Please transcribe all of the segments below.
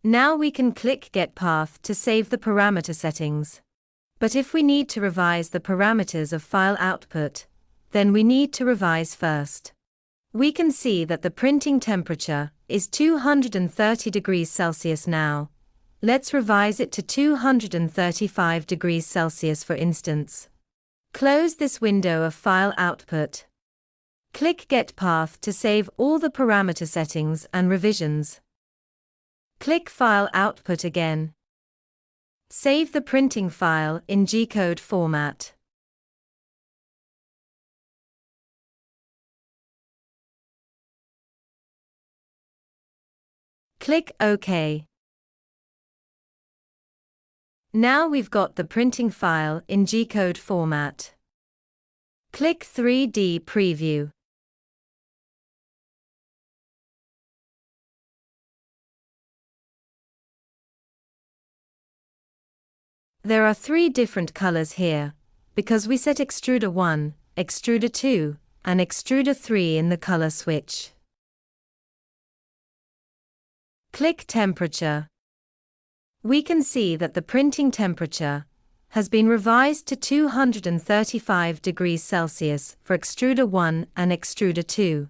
Now we can click Get Path to save the parameter settings. But if we need to revise the parameters of file output, then we need to revise first. We can see that the printing temperature is 230 degrees Celsius now. Let's revise it to 235 degrees Celsius for instance. Close this window of file output. Click Get Path to save all the parameter settings and revisions. Click File Output again. Save the printing file in G-code format. Click OK. Now we've got the printing file in G-code format. Click 3D Preview. There are 3 different colors here, because we set Extruder 1, Extruder 2, and Extruder 3 in the color switch. Click Temperature. We can see that the printing temperature has been revised to 235 degrees Celsius for Extruder 1 and Extruder 2.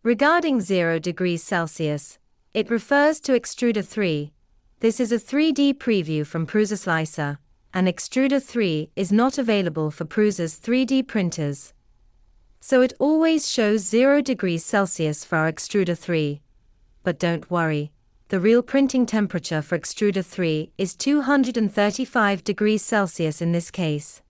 Regarding 0 degrees Celsius, it refers to Extruder 3. This is a 3D preview from Prusa Slicer, and Extruder 3 is not available for Prusa's 3D printers. So it always shows 0 degrees Celsius for our Extruder 3. But don't worry, the real printing temperature for Extruder 3 is 235 degrees Celsius in this case.